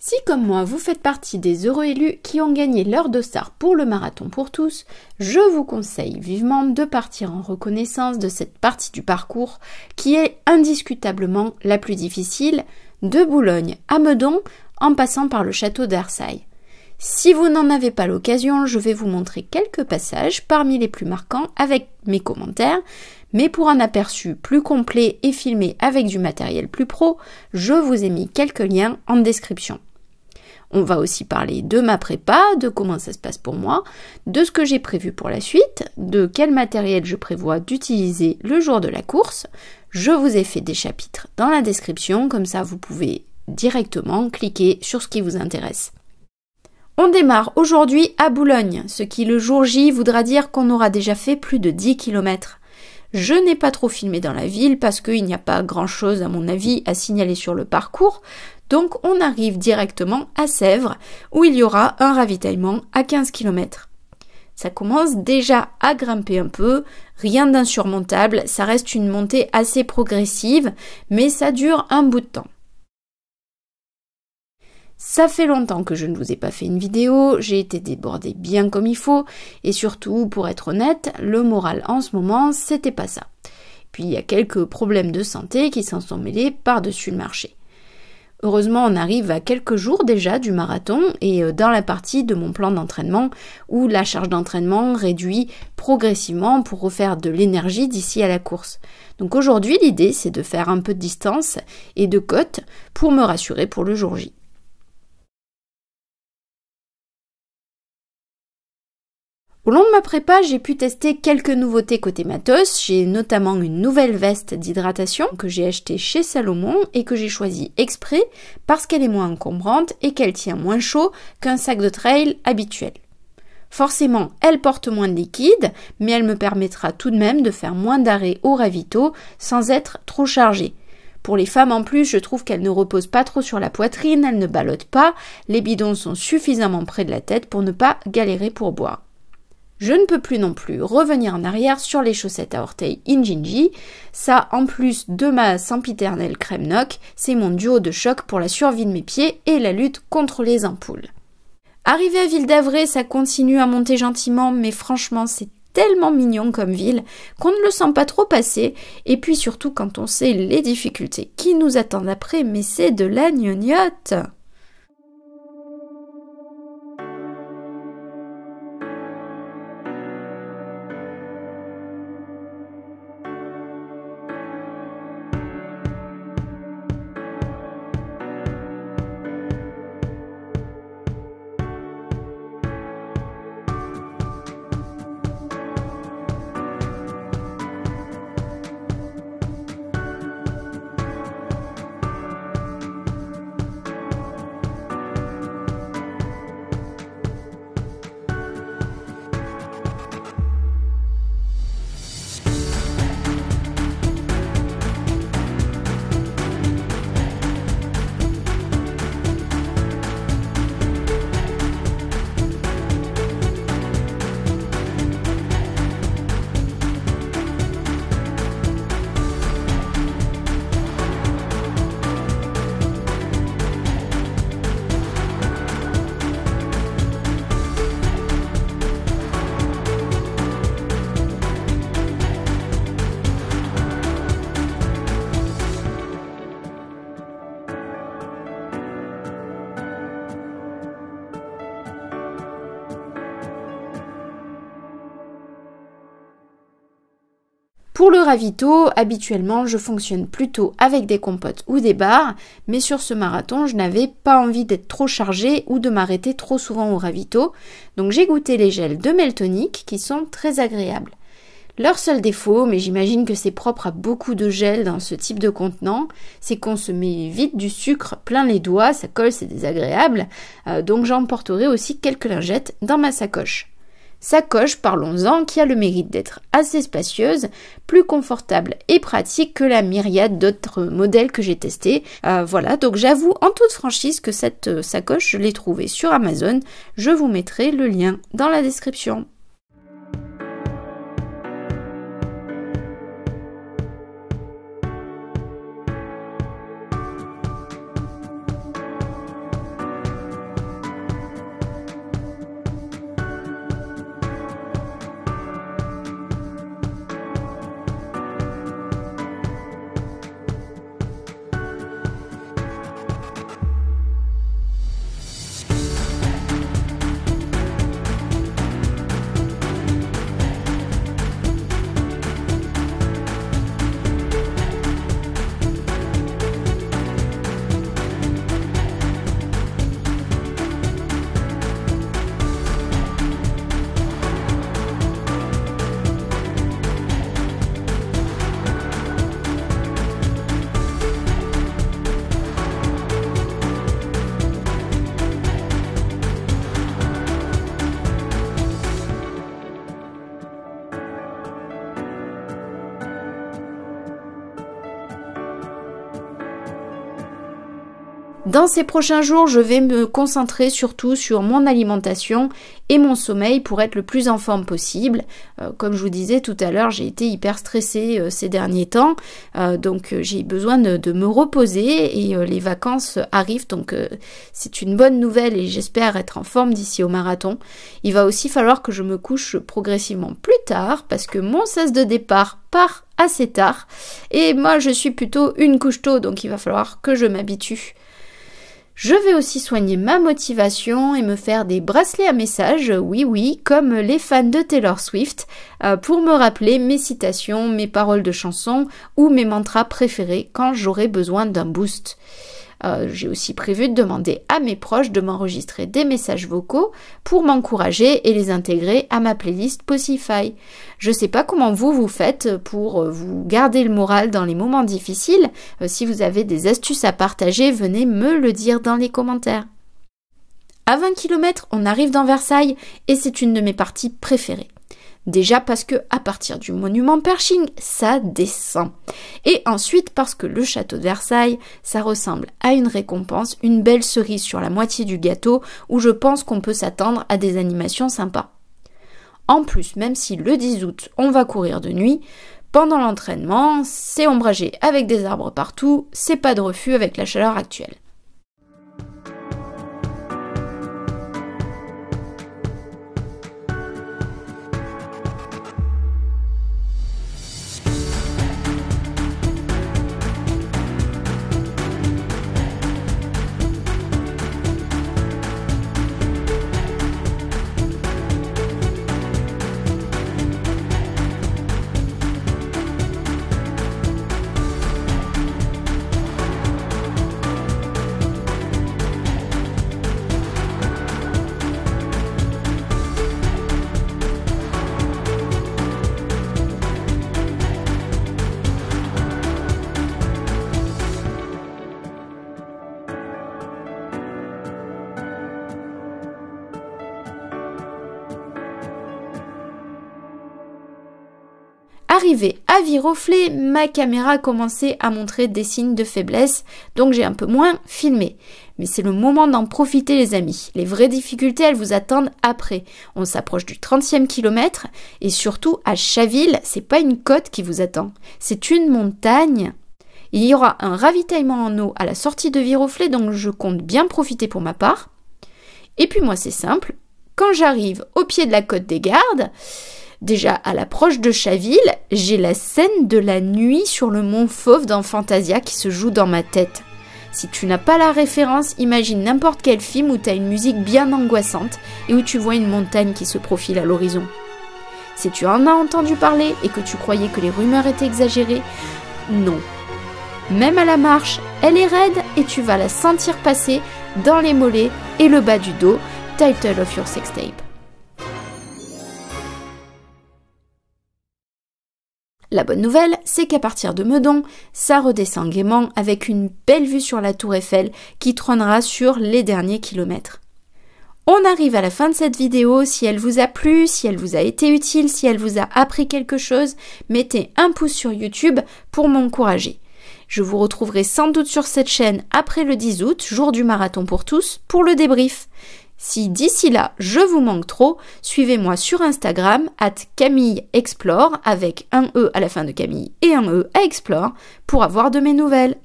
Si comme moi vous faites partie des heureux élus qui ont gagné leur dossard pour le marathon pour tous, je vous conseille vivement de partir en reconnaissance de cette partie du parcours qui est indiscutablement la plus difficile, de Boulogne à Meudon en passant par le château d'Arsailles. Si vous n'en avez pas l'occasion, je vais vous montrer quelques passages parmi les plus marquants avec mes commentaires, mais pour un aperçu plus complet et filmé avec du matériel plus pro, je vous ai mis quelques liens en description. On va aussi parler de ma prépa, de comment ça se passe pour moi, de ce que j'ai prévu pour la suite, de quel matériel je prévois d'utiliser le jour de la course. Je vous ai fait des chapitres dans la description, comme ça vous pouvez directement cliquer sur ce qui vous intéresse. On démarre aujourd'hui à Boulogne, ce qui le jour J voudra dire qu'on aura déjà fait plus de 10 km. Je n'ai pas trop filmé dans la ville parce qu'il n'y a pas grand chose à mon avis à signaler sur le parcours, donc on arrive directement à Sèvres où il y aura un ravitaillement à 15 km. Ça commence déjà à grimper un peu, rien d'insurmontable, ça reste une montée assez progressive, mais ça dure un bout de temps. Ça fait longtemps que je ne vous ai pas fait une vidéo, j'ai été débordée bien comme il faut, et surtout, pour être honnête, le moral en ce moment, c'était pas ça. Puis il y a quelques problèmes de santé qui s'en sont mêlés par-dessus le marché. Heureusement, on arrive à quelques jours déjà du marathon et dans la partie de mon plan d'entraînement où la charge d'entraînement réduit progressivement pour refaire de l'énergie d'ici à la course. Donc aujourd'hui, l'idée, c'est de faire un peu de distance et de côte pour me rassurer pour le jour J. Au long de ma prépa, j'ai pu tester quelques nouveautés côté matos. J'ai notamment une nouvelle veste d'hydratation que j'ai achetée chez Salomon et que j'ai choisie exprès parce qu'elle est moins encombrante et qu'elle tient moins chaud qu'un sac de trail habituel. Forcément, elle porte moins de liquide, mais elle me permettra tout de même de faire moins d'arrêts au ravito sans être trop chargée. Pour les femmes en plus, je trouve qu'elle ne repose pas trop sur la poitrine, elle ne ballotte pas, les bidons sont suffisamment près de la tête pour ne pas galérer pour boire. Je ne peux plus non plus revenir en arrière sur les chaussettes à orteils Injinji. Ça, en plus de ma sempiternelle crème Noc, c'est mon duo de choc pour la survie de mes pieds et la lutte contre les ampoules. Arrivé à Ville d'Avray, ça continue à monter gentiment, mais franchement, c'est tellement mignon comme ville qu'on ne le sent pas trop passer. Et puis surtout quand on sait les difficultés qui nous attendent après, mais c'est de la gnognotte. Pour le ravito, habituellement, je fonctionne plutôt avec des compotes ou des bars, mais sur ce marathon, je n'avais pas envie d'être trop chargée ou de m'arrêter trop souvent au ravito, donc j'ai goûté les gels de Meltonic qui sont très agréables. Leur seul défaut, mais j'imagine que c'est propre à beaucoup de gels dans ce type de contenant, c'est qu'on se met vite du sucre plein les doigts, ça colle, c'est désagréable, donc j'emporterai aussi quelques lingettes dans ma sacoche. Sacoche, parlons-en, qui a le mérite d'être assez spacieuse, plus confortable et pratique que la myriade d'autres modèles que j'ai testés. Voilà, donc j'avoue en toute franchise que cette sacoche, je l'ai trouvée sur Amazon. Je vous mettrai le lien dans la description. Dans ces prochains jours, je vais me concentrer surtout sur mon alimentation et mon sommeil pour être le plus en forme possible. Comme je vous disais tout à l'heure, j'ai été hyper stressée ces derniers temps, donc j'ai besoin de me reposer et les vacances arrivent, donc c'est une bonne nouvelle et j'espère être en forme d'ici au marathon. Il va aussi falloir que je me couche progressivement plus tard parce que mon sas de départ part assez tard et moi je suis plutôt une couche tôt, donc il va falloir que je m'habitue. Je vais aussi soigner ma motivation et me faire des bracelets à messages, oui, comme les fans de Taylor Swift, pour me rappeler mes citations, mes paroles de chansons ou mes mantras préférés quand j'aurai besoin d'un boost. J'ai aussi prévu de demander à mes proches de m'enregistrer des messages vocaux pour m'encourager et les intégrer à ma playlist Spotify. Je sais pas comment vous faites pour vous garder le moral dans les moments difficiles. Si vous avez des astuces à partager, venez me le dire dans les commentaires. À 20 km, on arrive dans Versailles et c'est une de mes parties préférées. Déjà parce que à partir du monument Pershing, ça descend. Et ensuite parce que le château de Versailles, ça ressemble à une récompense, une belle cerise sur la moitié du gâteau où je pense qu'on peut s'attendre à des animations sympas. En plus, même si le 10 août, on va courir de nuit, pendant l'entraînement, c'est ombragé avec des arbres partout, c'est pas de refus avec la chaleur actuelle. Arrivé à Viroflay, ma caméra a commencé à montrer des signes de faiblesse, donc j'ai un peu moins filmé. Mais c'est le moment d'en profiter les amis. Les vraies difficultés, elles vous attendent après. On s'approche du 30e kilomètre et surtout à Chaville, c'est pas une côte qui vous attend, c'est une montagne. Il y aura un ravitaillement en eau à la sortie de Viroflay, donc je compte bien profiter pour ma part. Et puis moi c'est simple, quand j'arrive au pied de la côte des Gardes, déjà à l'approche de Chaville, j'ai la scène de la nuit sur le mont Fauve dans Fantasia qui se joue dans ma tête. Si tu n'as pas la référence, imagine n'importe quel film où tu as une musique bien angoissante et où tu vois une montagne qui se profile à l'horizon. Si tu en as entendu parler et que tu croyais que les rumeurs étaient exagérées, non. Même à la marche, elle est raide et tu vas la sentir passer dans les mollets et le bas du dos, title of your sextape. La bonne nouvelle, c'est qu'à partir de Meudon, ça redescend gaiement avec une belle vue sur la tour Eiffel qui trônera sur les derniers kilomètres. On arrive à la fin de cette vidéo. Si elle vous a plu, si elle vous a été utile, si elle vous a appris quelque chose, mettez un pouce sur YouTube pour m'encourager. Je vous retrouverai sans doute sur cette chaîne après le 10 août, jour du marathon pour tous, pour le débrief. Si d'ici là, je vous manque trop, suivez-moi sur Instagram @CamilleExplore avec un E à la fin de Camille et un E à Explore pour avoir de mes nouvelles.